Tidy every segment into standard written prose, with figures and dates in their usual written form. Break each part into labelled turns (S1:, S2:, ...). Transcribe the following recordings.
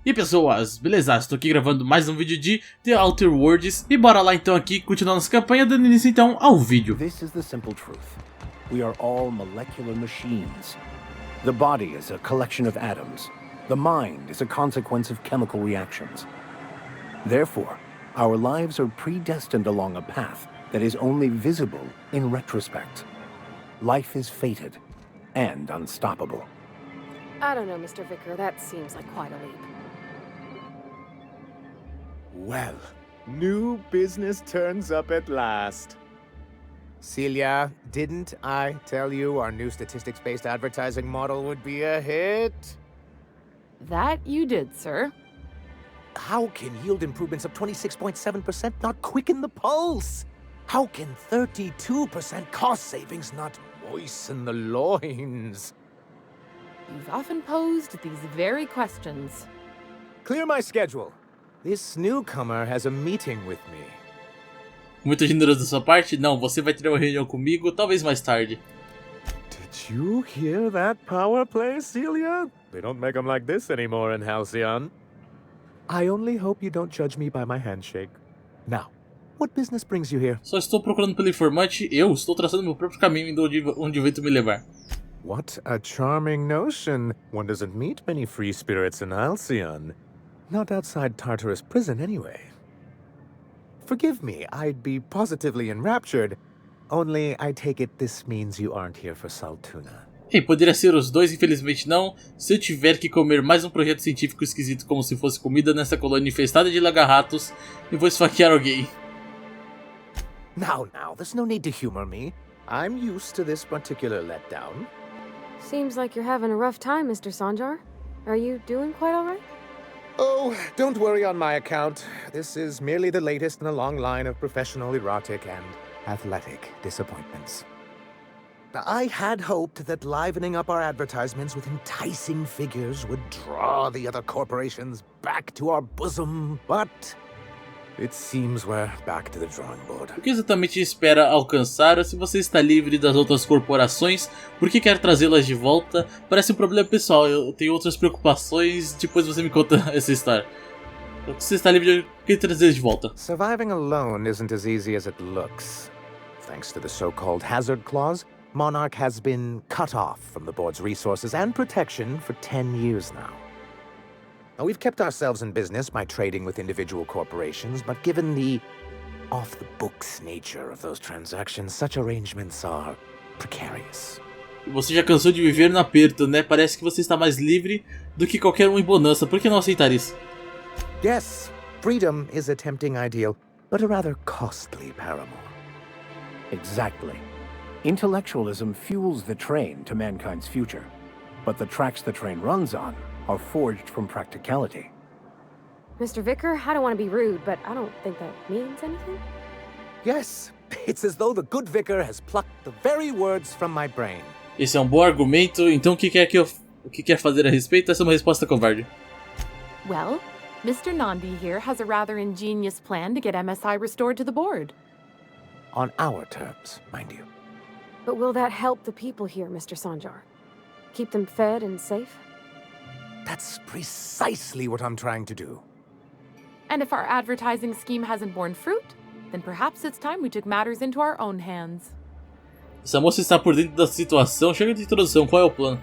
S1: E pessoas, beleza? Estou aqui gravando mais um vídeo de The Outer Worlds e bora lá então aqui continuar nossa campanha, dando início então ao vídeo.
S2: This is the simple truth. We are all molecular machines. The body is a collection of atoms. The mind is a consequence of chemical reactions. Therefore, our lives are predestined along a path that is only visible in retrospect. Life is fated and unstoppable.
S3: I don't know, Mr. Vicar. That seems like quite a leap.
S4: Well, new business turns up at last. Celia, didn't I tell you our new statistics-based advertising model would be a hit?
S3: That you did, sir.
S4: How can yield improvements of 26.7% not quicken the pulse? How can 32% cost savings not moisten the loins?
S3: You've often posed these very questions.
S4: Clear my schedule. This newcomer has a meeting with me.
S1: Muito generoso da sua parte? Não, você vai ter uma reunião comigo, talvez mais tarde.
S4: Did you hear that power play, Celia? They don't make them like this anymore in Halcyon. I only hope you don't judge me by my handshake. Now, what business brings you here?
S1: Só estou procurando pelo informante, eu estou traçando meu próprio caminho indo onde o vento me levar.
S4: What a charming notion. One doesn't meet many free spirits in Halcyon. Not outside Tartarus prison, anyway. Forgive me, I'd be positively enraptured. Only I take it this means you aren't here for Saltuna.
S1: Ei, poderia ser os dois, infelizmente não. Se eu tiver que comer mais um projeto científico esquisito como se fosse comida nessa colônia infestada de lagarratos, e vou esfaquear alguém.
S4: Now, there's no need to humor me. I'm used to this particular letdown.
S3: Seems like you're having a rough time, Mr. Sanjar. Are you doing quite all right?
S4: Oh, don't worry on my account. This is merely the latest in a long line of professional erotic and athletic disappointments. I had hoped that livening up our advertisements with enticing figures would draw the other corporations back to our bosom, but it seems we're back to the drawing board.
S1: O que exatamente espera alcançar? Se você está livre das outras corporações, por que quer trazê-las de volta? Parece um problema pessoal, eu tenho outras preocupações, depois você me conta essa história. Você está livre de por que trazê-las de volta?
S4: Surviving alone isn't as easy as it looks. Thanks to the so-called hazard clause, Monarch has been cut off from the board's resources and protection for 10 years now. Now, we've kept ourselves in business by trading with individual corporations, but given the off-the-books nature of those transactions, such arrangements are precarious.
S1: Você já cansou de viver no aperto, né? Parece que você está mais livre do que qualquer um em bonança. Por que não aceitar isso?
S4: Yes, freedom is a tempting ideal, but a rather costly paramour.
S2: Exactly. Intellectualism fuels the train to mankind's future, but the tracks the train runs on are forged from practicality.
S3: Mr. Vicar, I don't want to be rude, but I don't think that means anything.
S4: Yes, it's as though the good vicar has plucked the very words from my brain.
S1: Esse é um bom argumento, então o que quer fazer a respeito? Essa é uma resposta covarde.
S5: Well, Mr. Nandi here has a rather ingenious plan to get MSI restored to the board.
S4: On our terms, mind you.
S3: But will that help the people here, Mr. Sanjar? Keep them fed and safe?
S4: That's precisely what I'm trying to do.
S5: And if our advertising scheme hasn't borne fruit, then perhaps it's time we took matters into our own hands.
S1: Essa moça está por dentro da situação. Chega de introdução, qual é o plano?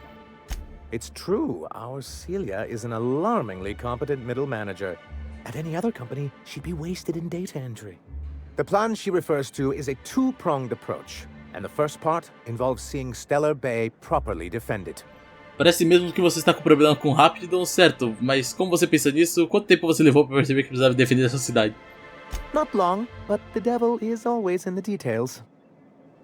S4: It's true, our Celia is an alarmingly competent middle manager. At any other company, she'd be wasted in data entry. The plan she refers to is a two-pronged approach, and the first part involves seeing Stellar Bay properly defended.
S1: Parece mesmo que você está com problema com Rapidon, certo? Mas como você pensa nisso? Quanto tempo você levou para perceber que precisava defender essa cidade?
S4: Not long, but the devil is always in the details.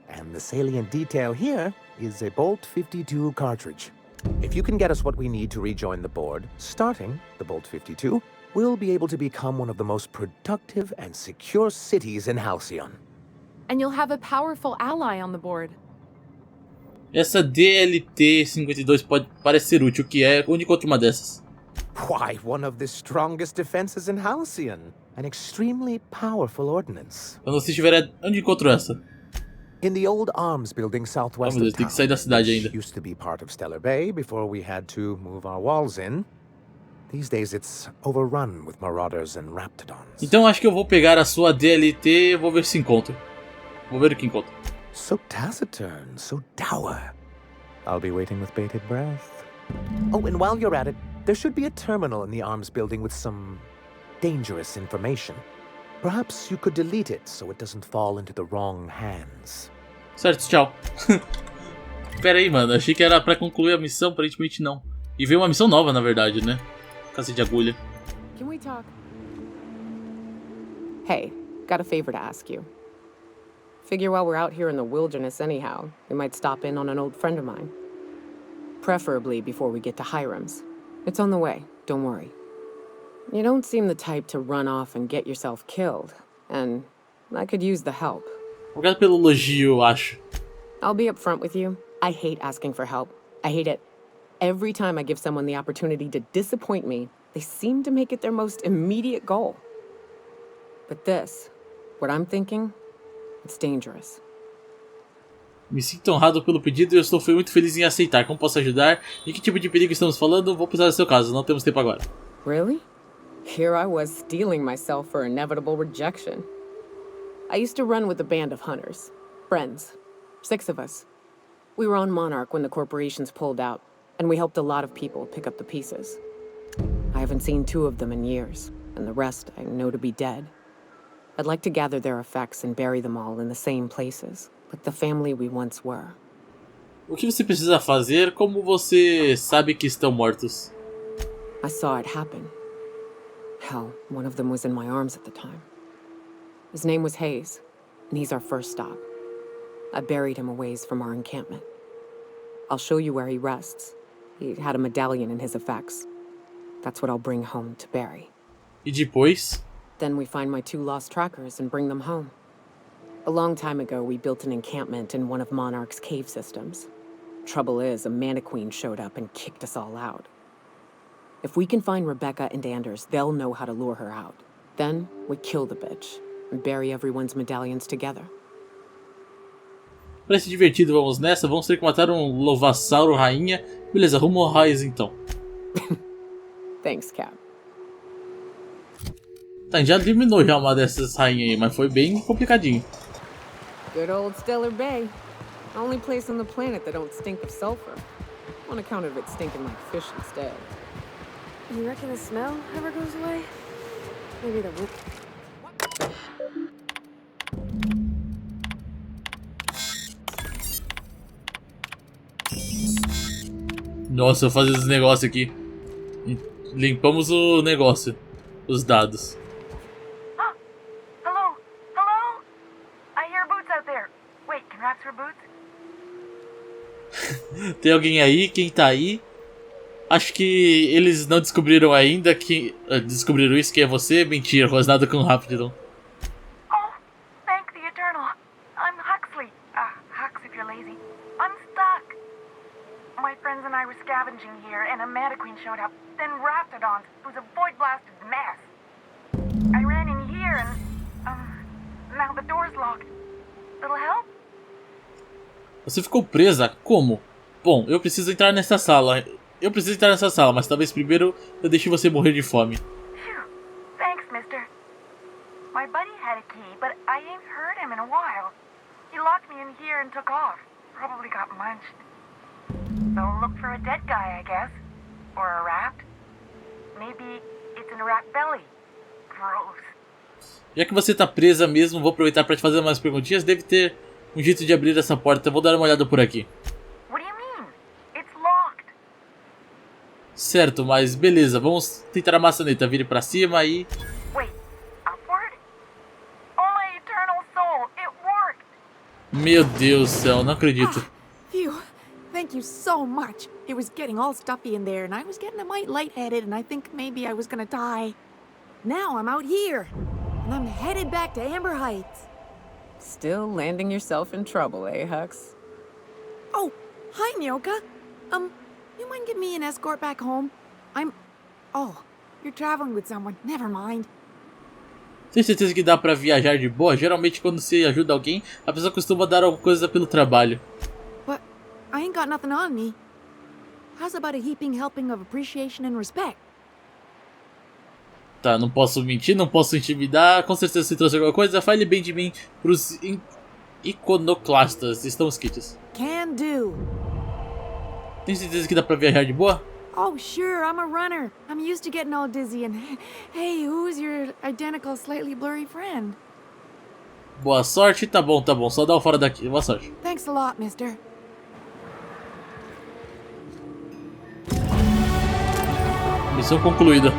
S4: And the salient detail here is a Bolt 52 cartridge. If you can get us what we need to rejoin the board, starting the Bolt 52, we'll be able to become one of the most productive and secure cities in Halcyon.
S5: And you'll have a powerful ally on the board.
S1: Essa DLT-52 pode parecer útil, que é onde encontra uma dessas?
S4: Why, one of the strongest defenses in Halcyon. An extremely powerful ordnance.
S1: Quando você estiver, onde encontro essa?
S4: In the old arms building southwest
S1: meu Deus,
S4: of
S1: tem
S4: town,
S1: que sair da cidade ainda.
S4: which used to be part of Stellar Bay before we had to move our walls in. These days it's overrun with marauders and raptidons.
S1: Então acho que eu vou pegar a sua DLT e vou ver se encontro. Vou ver o que encontro.
S4: So taciturn, so dour. I'll be waiting with bated breath. Oh, and while you're at it, there should be a terminal in the arms building with some dangerous information. Perhaps you could delete it so it doesn't fall into the wrong hands.
S1: Certo, tchau. Pera aí, mano. Achei que era pra concluir a missão, aparentemente não. E veio uma missão nova, na verdade, né? Casa de agulha.
S5: Can we talk? Hey, got a favor to ask you. Figure while we're out here in the wilderness anyhow, we might stop in on an old friend of mine. Preferably before we get to Hiram's. It's on the way, don't worry. You don't seem the type to run off and get yourself killed, and I could use the help.
S1: Obrigado pelo elogio, eu acho.
S5: I'll be upfront with you. I hate asking for help. I hate it. Every time I give someone the opportunity to disappoint me, they seem to make it their most immediate goal. But this, what I'm thinking, it's dangerous.
S1: Me sinto honrado pelo pedido e eu estou muito feliz em aceitar. Como posso ajudar? Em que tipo de perigo estamos falando? Vou precisar do seu caso, não temos tempo agora.
S5: Really? Here I was steeling myself for inevitable rejection. I used to run with a band of hunters. Friends. 6 of us. We were on Monarch when the corporations pulled out, and we helped a lot of people pick up the pieces. I haven't seen 2 of them in years, and the rest I know to be dead. I'd like to gather their effects and bury them all in the same places, like the family we once were.
S1: O que você precisa fazer? Como você sabe que estão mortos?
S5: I saw it happen. Hell, one of them was in my arms at the time. His name was Hayes, and he's our first stop. I buried him a ways from our encampment. I'll show you where he rests. He had a medallion in his effects. That's what I'll bring home to bury.
S1: E depois?
S5: Then we find my 2 lost trackers and bring them home. A long time ago, we built an encampment in one of Monarch's cave systems. Trouble is, a Mantiqueen showed up and kicked us all out. If we can find Rebecca and Anders, they'll know how to lure her out. Then, we kill the bitch and bury everyone's medallions together.
S1: Parece divertido, vamos nessa. Vamos ter que matar um Lovassauro rainha. Beleza, rumo ao raiz então.
S5: Thanks, Cap.
S1: Tá, já eliminou já uma dessas rainhas aí, mas foi bem complicadinho.
S5: Good old Stellar Bay. Only place on the planet that don't stink of sulfur. On account of it stinking like fish instead.
S3: You reckon the smell ever goes away? Maybe the wind.
S1: Nossa, eu vou fazer esse negócio aqui. Limpamos o negócio. Os dados.
S6: Hello? Hello? I hear boots out there. Wait, can rats wear boots?
S1: Tem alguém aí? Quem tá aí? Acho que eles não descobriram ainda que... descobriram isso, que é você? Mentira, rosnado com Rapidon.
S6: Oh, thank the Eternal. I'm Huxley. Hux if you're lazy. I'm stuck. My friends and I were scavenging here, and a Mantiqueen showed up. Then Raptidons. It was a void-blasted mess. I ran in here, and... now the door's locked. Little help?
S1: Você ficou presa? Como? Bom, eu preciso entrar nessa sala. Mas talvez primeiro eu deixe você morrer de fome.
S6: Phew. Thanks, mister. My buddy had a key, but I ain't heard him in a while. He locked me in here and took off. Probably got munched. So look for a dead guy, I guess. Or a rat. Maybe it's in a rat belly. Gross.
S1: Já que você tá presa mesmo, vou aproveitar para te fazer umas perguntinhas. Deve ter um jeito de abrir essa porta. Vou dar uma olhada por aqui.
S6: What do you mean? It's locked.
S1: Certo, mas beleza. Vamos tentar a maçaneta. Vire pra cima e...
S6: Wait, upward? Oh my eternal soul, it worked!
S1: Meu Deus do céu, não acredito.
S7: Phew. Thank you so much. It was getting all stuffy in there, and I was getting a mite lightheaded, and I think maybe I was gonna die. Now I'm out here, and I'm headed back to Amber Heights.
S5: Still landing yourself in trouble, eh, Hux?
S7: Oh, hi, Nyoka. You mind giving me an escort back home? Oh, you're traveling with someone. Never mind.
S1: Tem certeza que dá pra viajar de boa? Geralmente quando você ajuda alguém, a pessoa costuma dar alguma coisa pelo trabalho.
S7: But I ain't got nothing on me. How's about a heaping helping of appreciation and respect?
S1: Tá, não posso mentir, não posso intimidar. Com certeza se trouxe alguma coisa, fale bem de mim pros iconoclastas. Estamos quites.
S7: Can do.
S1: Tem certeza que dá pra viajar de boa?
S7: Oh, sure, I'm a runner. I'm used to getting all dizzy and... Hey, who's your identical, slightly blurry friend?
S1: Boa sorte, tá bom, só dá o fora daqui, boa sorte.
S7: Thanks a lot, mister.
S1: Missão concluída.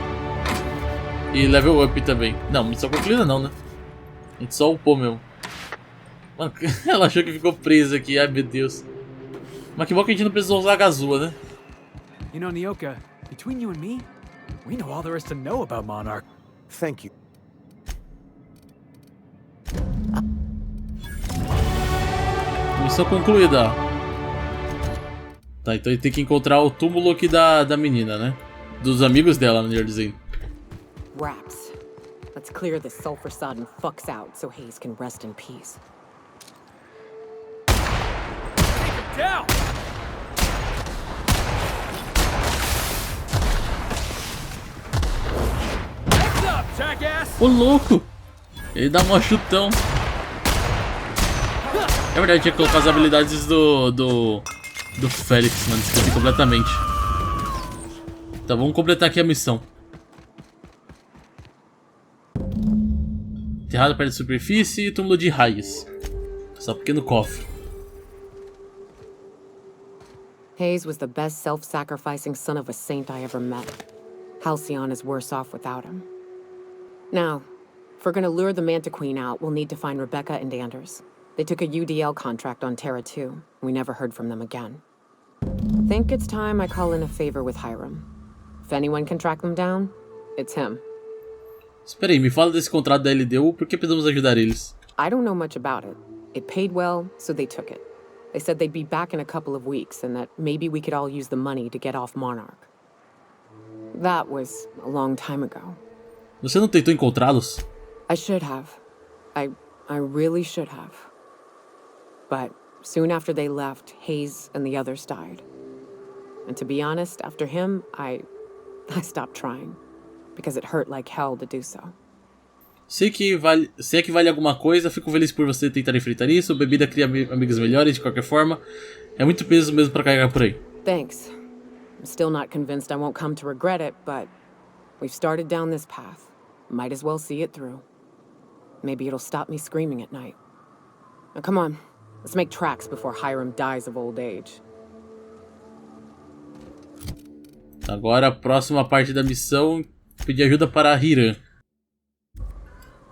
S1: E level up também. Não, missão concluída não, né? A gente só upou mesmo. Mano, ela achou que ficou presa aqui, ai meu Deus. Mas que bom que a gente não precisou usar a gazua, né?
S8: You know, Nyoka, between you and me, we know all there is to know about Monarch.
S4: Thank you.
S1: Missão concluída. Tá, então ele tem que encontrar o túmulo aqui da menina, né? Dos amigos dela, melhor dizendo.
S5: Raps. Let's clear this sulfur-sodden fucks out so Hayes can rest in peace.
S8: Down! Heads up, jackass!
S1: Ô louco! Ele dá um chutão. É verdade, tinha que colocar as habilidades do Félix, mano. Esqueci completamente. Tá, vamos completar aqui a missão. Enterrado perto da superfície e túmulo de raiz. Só um pequeno cofre.
S5: Hayes was the best self-sacrificing son of a saint I ever met. Halcyon is worse off without him. Now, if we're gonna lure the Manta Queen out, we'll need to find Rebecca and Anders. They took a UDL contract on Terra 2. We never heard from them again. Think it's time I call in a favor with Hiram. If anyone can track them down, it's him.
S1: Espera aí, me fala desse contrato da LDU, por que precisamos ajudar eles?
S5: I don't know much about it. It paid well, so they took it. They said they'd be back in a couple of weeks and that maybe we could all use the money to get off Monarch. That was a long time ago.
S1: Você não tentou encontrá-los?
S5: I should have. I really should have. But soon after they left, Hayes and the others died. And to be honest, after him, I stopped trying. Because it hurt like hell to do so.
S1: Se é que vale alguma coisa, fico feliz por você tentar enfrentar isso. Bebida cria amigos melhores, de qualquer forma. É muito peso mesmo pra carregar por aí.
S5: Thanks. I'm still not convinced I won't come to regret it, but we've started down this path. Might as well see it through. Maybe it'll stop me screaming at night. Now come on, let's make tracks before Hiram dies of old age.
S1: Agora a próxima parte da missão, pedir ajuda para Hiram.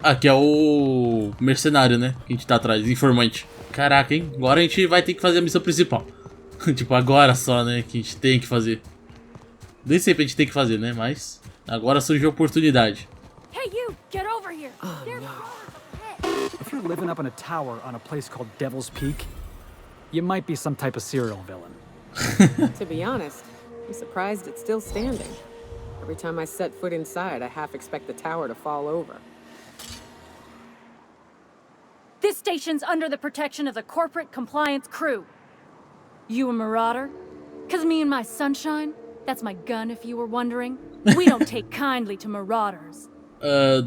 S1: Ah, que é o mercenário, né? Que a gente tá atrás, informante. Caraca, hein? Agora a gente vai ter que fazer a missão principal. Tipo, agora só, né? Que a gente tem que fazer. Nem sempre a gente tem que fazer, né? Mas agora surgiu a oportunidade.
S7: Hey, you! Get over here!
S8: If you're living up in a tower on a place called Devil's Peak, you might be some type of serial villain.
S5: To be honest, I'm surprised it's still standing. Every time I set foot inside, I half expect the tower to fall over.
S9: This station's under the protection of the corporate compliance crew. You a marauder? 'Cause me and my sunshine, that's my gun if you were wondering. We don't take kindly to marauders.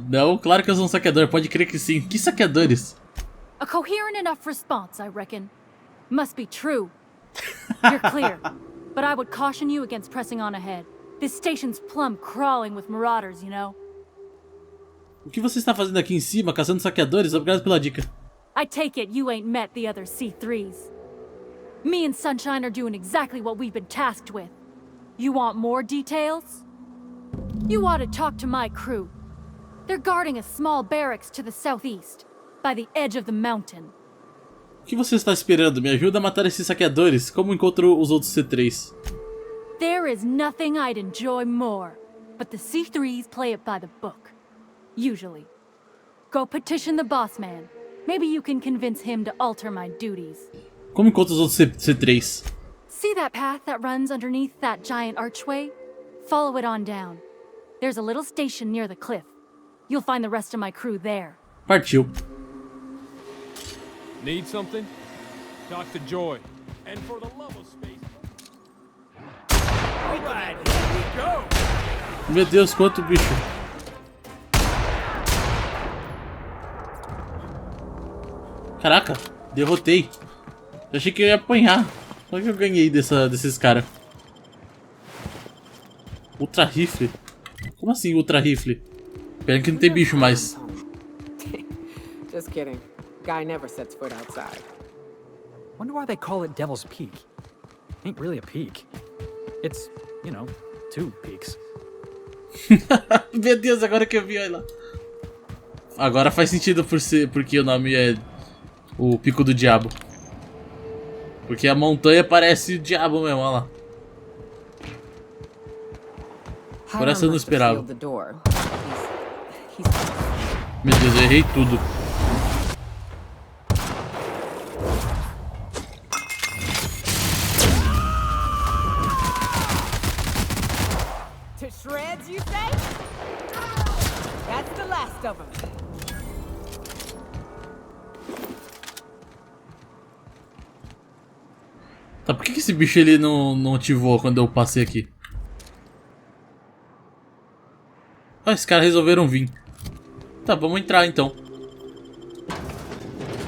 S1: Não, claro que eu sou um saqueador, pode crer que sim. Que saqueadores?
S9: A coherent enough response, I reckon. Must be true. You're clear, but I would caution you against pressing on ahead. This station's plumb crawling with marauders, you know.
S1: O que você está fazendo aqui em cima, caçando saqueadores? Obrigado pela dica.
S9: I take it you ain't met the other C3s. Me and Sunshine are doing exactly what we've been tasked with. You want more details? You ought to talk to my crew. They're guarding a small barracks to the southeast, by the edge of the mountain.
S1: O que você está esperando? Me ajuda a matar esses saqueadores. Como encontro os outros C3?
S9: There is nothing I'd enjoy more, but the C3s play it by the book. Usually. Go petition the boss man. Maybe you can convince him to alter my duties.
S1: Como encontro os outros C3?
S9: See that path that runs underneath that giant archway? Follow it on down. There's a little station near the cliff. You'll find the rest of my crew there.
S1: Partiu.
S10: Need something? Talk to Joy. And for the love of space. All right, here we go.
S1: Meu Deus, quanto bicho. Caraca, derrotei. Eu achei que eu ia apanhar. Só que eu ganhei desses caras. Ultra rifle? Como assim ultra rifle? Pena que não tem bicho mais.
S5: Just kidding. Guy never sets foot outside.
S8: Wonder why they call it Devil's Peak. Ain't really a peak. It's, you know, 2 peaks.
S1: Meu Deus, agora que eu vi, olha lá. Agora faz sentido porque o nome é o Pico do Diabo. Porque a montanha parece o diabo mesmo, olha lá. Por essa eu não esperava. Meu Deus, eu errei tudo.
S5: To shreds, you say? That's the last of them.
S1: Tá, por que esse bicho ele não ativou quando eu passei aqui? Ah, esses caras resolveram vir. Tá, vamos entrar então.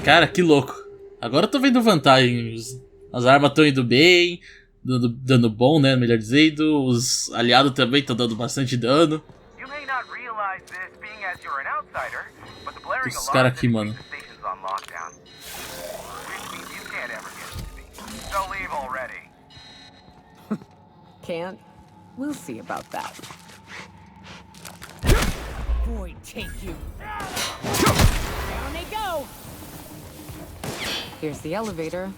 S1: Cara, que louco. Agora eu tô vendo vantagens. As armas estão indo bem, dando bom, né? Melhor dizendo. Os aliados também estão dando bastante dano. Esses caras aqui, mano.
S5: Can't? We'll see about that. Boy, take you. Down they go. Here's the elevator.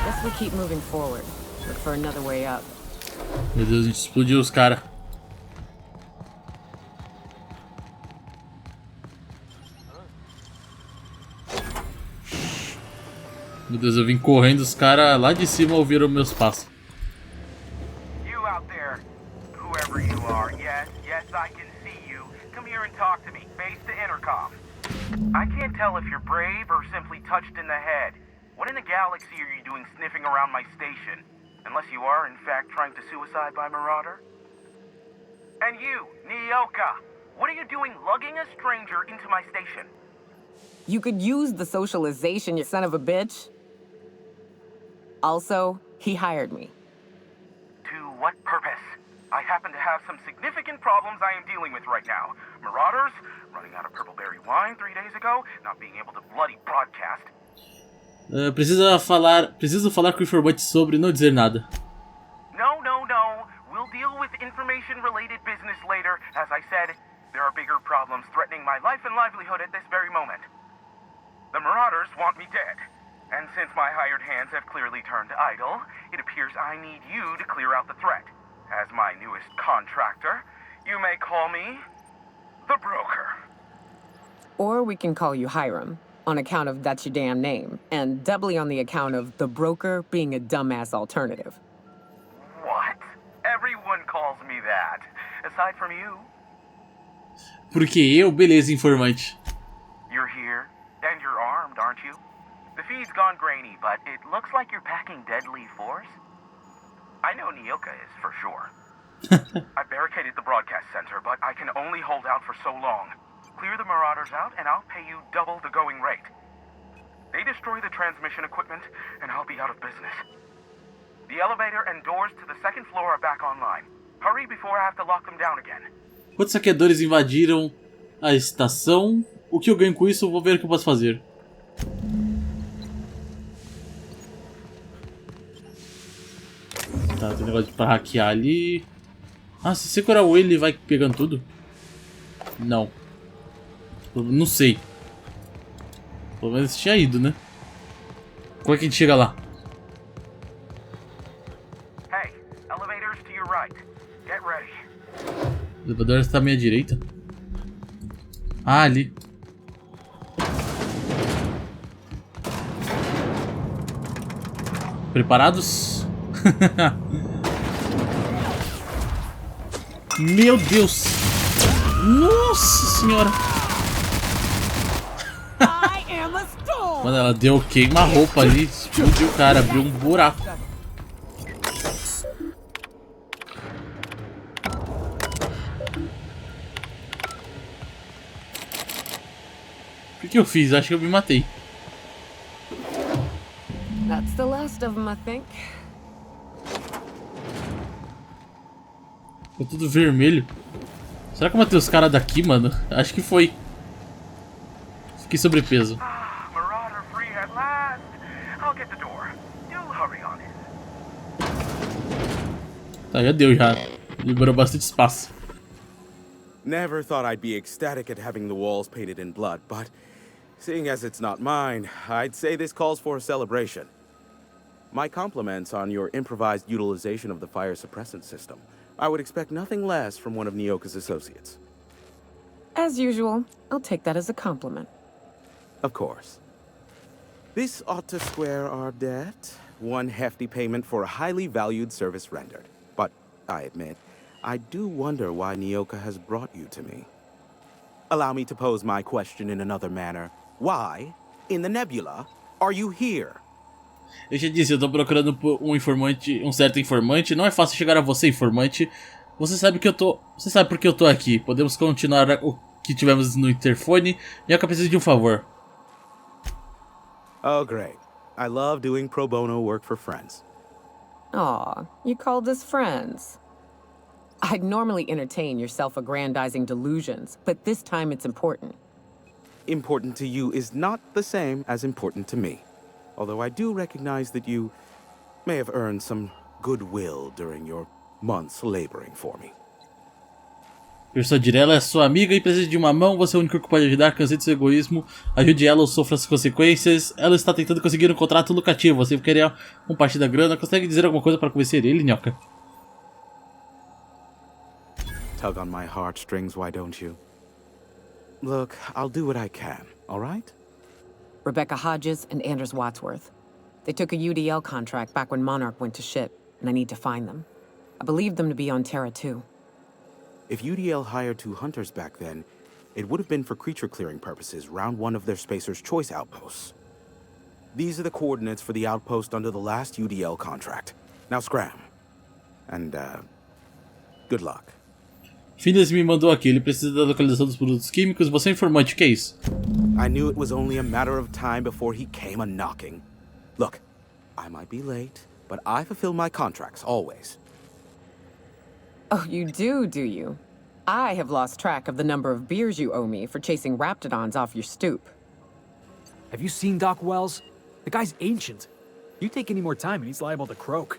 S5: Guess we keep moving forward. Look for another way up.
S1: Meu Deus, a gente explodiu os caras. Meu Deus, eu vim correndo, os caras lá de cima ouviram meus passos.
S11: You out there, whoever you are, yes, I can see you. Come here and talk to me, face the intercom. I can't tell if you're brave or simply touched in the head. What in the galaxy are you doing sniffing around my station? Unless you are, in fact, trying to suicide by Marauder? And you, Nyoka, what are you doing lugging a stranger into my station?
S5: You could use the socialization, you son of a bitch. Also, he hired me.
S11: To what purpose? I happen to have some significant problems I am dealing with right now. Marauders, running out of purple berry wine 3 days ago, not being able to bloody broadcast.
S1: Preciso falar com o informante sobre não dizer nada.
S11: No. We'll deal with information-related business later. As I said, there are bigger problems threatening my life and livelihood at this very moment. The Marauders want me dead. And since my hired hands have clearly turned idle, it appears I need you to clear out the threat. As my newest contractor, you may call me the Broker.
S5: Or we can call you Hiram, on account of that's your damn name, and doubly on the account of the Broker being a dumbass alternative.
S11: What? Everyone calls me that, aside from you.
S1: Porque eu, beleza, informante.
S11: You're here, and you're armed, aren't you? The feed's gone grainy, but it looks like you're packing deadly force. I know Nyoka is, for sure. I barricaded the broadcast center, but I can only hold out for so long. Clear the Marauders out, and I'll pay you double the going rate. They destroy the transmission equipment, and I'll be out of business. The elevator and doors to the second floor are back online. Hurry before I have to lock them down again.
S1: Quantos saqueadores invadiram a estação? O que eu ganho com isso? Vou ver o que eu posso fazer. Tá, tem negócio pra hackear ali. Ah, se segurar o ele vai pegando tudo? Não. Não sei. Pelo menos tinha ido, né? Como é que a gente chega lá?
S11: Hey, elevators to your right. Get ready.
S1: O elevador está à minha direita. Ah, ali. Preparados? Meu Deus! Nossa senhora! Mano, ela deu queima-roupa ali, explodiu o cara, abriu um buraco. que eu fiz? Acho que eu me matei.
S5: That's the last of them, I think.
S1: Ficou tudo vermelho. Será que eu matei os caras daqui, mano? Acho que foi. Fiquei sobrepeso.
S11: Marauder free at last. I'll get the door. Do hurry on it.
S1: Tá, já deu já. Liberou bastante espaço.
S12: Never thought I'd be ecstatic at having the walls painted in blood, but seeing as it's not mine, I'd say this calls for a celebration. My compliments on your improvised utilization of the fire suppressant system. I would expect nothing less from one of Nyoka's associates.
S5: As usual, I'll take that as a compliment.
S12: Of course. This ought to square our debt. One hefty payment for a highly valued service rendered. But, I admit, I do wonder why Nyoka has brought you to me. Allow me to pose my question in another manner. Why, in the nebula, are you here?
S1: Eu já disse, eu tô procurando por um informante, um certo informante. Não é fácil chegar a você, informante. Você sabe que eu tô. Você sabe por que eu tô aqui. Podemos continuar o que tivemos no interfone. Nyoka precisa de um favor.
S12: Oh, great. I love doing pro bono work for friends.
S5: Aw, you called us friends. I'd normally entertain your self-aggrandizing delusions, but this time it's important.
S12: Important to you is not the same as important to me. Although I do recognize that you may have earned some goodwill during your months laboring for me.
S1: Persuadir ela é sua amiga e precisa de uma mão. Você é o único que pode ajudar. Cansei do seu egoísmo. Ajude ela ou sofra as consequências. Ela está tentando conseguir um contrato lucrativo. Você queria um parte da grana. Consegue dizer alguma coisa para convencer ele, Nyoka?
S12: Tug on my heartstrings, why don't you? Look, I'll do what I can, all right?
S5: Rebecca Hodges and Anders Wadsworth. They took a UDL contract back when Monarch went to shit, and I need to find them. I believed them to be on Terra 2.
S12: If UDL hired 2 hunters back then, it would have been for creature clearing purposes round one of their Spacer's Choice outposts. These are the coordinates for the outpost under the last UDL contract. Now scram. And, good luck.
S1: Phineas me mandou aqui. Ele precisa da localização dos produtos químicos. Você é informante, o que é isso?
S12: I knew it was only a matter of time before he came a-knocking. Look, I might be late, but I fulfill my contracts, always.
S5: Oh, you do you? I have lost track of the number of beers you owe me for chasing raptidons off your stoop.
S8: Have you seen Doc Wells? The guy's ancient. You take any more time and he's liable to croak.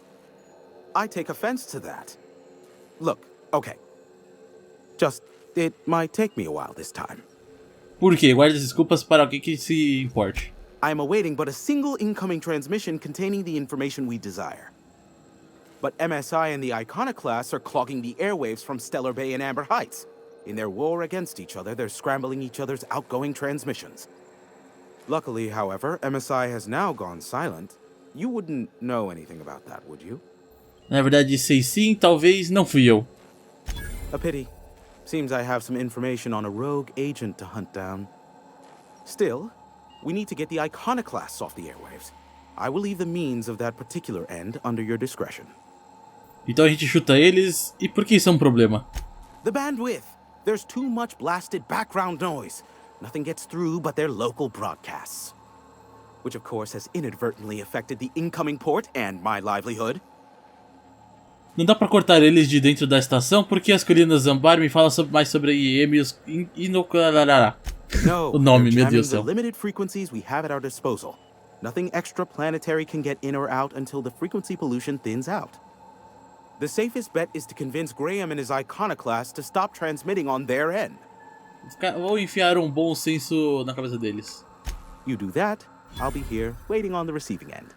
S12: I take offense to that. Look, okay. Just, it might take me a while this time.
S1: Por quê? Guarde as desculpas para alguém que se importe.
S12: I am awaiting but a single incoming transmission containing the information we desire. But MSI and the Iconoclasts are clogging the airwaves from Stellar Bay and Amber Heights. In their war against each other, they're scrambling each other's outgoing transmissions. Luckily, however, MSI has now gone silent. You wouldn't know anything about that, would you?
S1: Na verdade, sei sim, talvez não fui eu.
S12: A pity. Seems I have some information on a rogue agent to hunt down. Still, we need to get the Iconoclasts off the airwaves. I will leave the means of that particular end under your discretion.
S1: Então a gente chuta eles. E por que isso é um problema?
S12: The bandwidth. There's too much blasted background noise. Nothing gets through but their local broadcasts. Which of course has inadvertently affected the incoming port and my livelihood.
S1: Não dá pra cortar eles de dentro da estação porque as colinas Zambar me falam mais sobre IEM e no... O nome, meu Deus do céu.
S12: Limited frequencies we have at our disposal. Nothing extraplanetary can get in or out until the frequency pollution thins out. The safest bet is to convince Graham and his Iconoclast to stop transmitting on their end.
S1: Vou enfiar um bom senso na cabeça deles.
S12: You do that, I'll be here, waiting on the receiving end.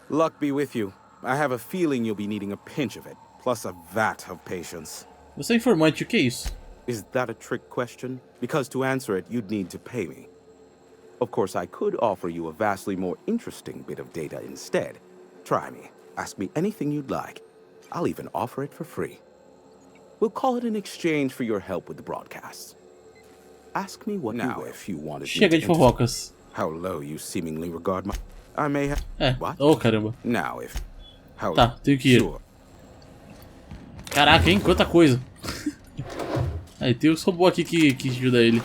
S12: Luck be with you. I have a feeling you'll be needing a pinch of it, plus a vat of patience.
S1: Você é informante, o que é isso?
S12: Is that a trick question? Because to answer it, you'd need to pay me. Of course, I could offer you a vastly more interesting bit of data instead. Try me. Ask me anything you'd like. I'll even offer it for free. We'll call it an exchange for your help with the broadcasts. Ask me what now if you wanted
S1: Chega de fofocas.
S12: How low you seemingly regard my... I may have... What?
S1: Oh, caramba.
S12: Now if... How
S1: Tá, tenho que ir.
S12: Sure.
S1: Caraca, hein? Quanta coisa. Aí tem os robôs aqui que ajuda ele.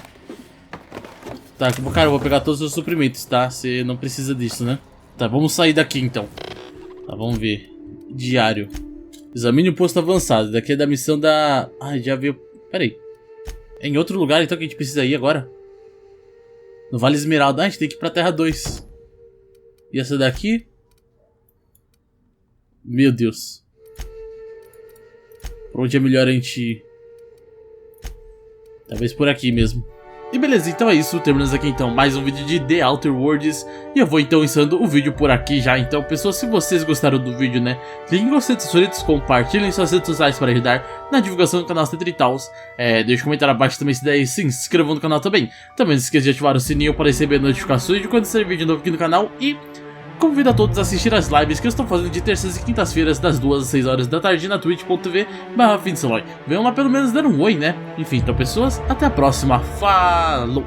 S1: Tá, cara, eu vou pegar todos os suprimentos, tá? Você não precisa disso, né? Tá, vamos sair daqui então. Tá, vamos ver. Diário. Examine o posto avançado. Daqui é da missão da... Ah, já veio... Pera aí. É em outro lugar então que a gente precisa ir agora? No Vale Esmeralda. Ah, a gente tem que ir pra Terra 2. E essa daqui? Meu Deus. Por onde é melhor a gente ir? Talvez por aqui mesmo. E beleza, então é isso, terminamos aqui então mais um vídeo de The Outer Worlds. E eu vou então encerrando o vídeo por aqui já. Então pessoal, se vocês gostaram do vídeo, né, cliquem em gostei dos favoritos, compartilhem suas redes sociais para ajudar na divulgação do canal Centro e Tals. Deixe um comentário abaixo também se der e se inscrevam no canal também. Também não se esqueça de ativar o sininho para receber notificações de quando sair vídeo novo aqui no canal. E convido a todos a assistir as lives que eu estou fazendo de terças e quintas-feiras, das 2 às 6 horas da tarde, na twitch.tv/Findseloy. Venham lá pelo menos dar um oi, né? Enfim, então pessoas, até a próxima. Falou!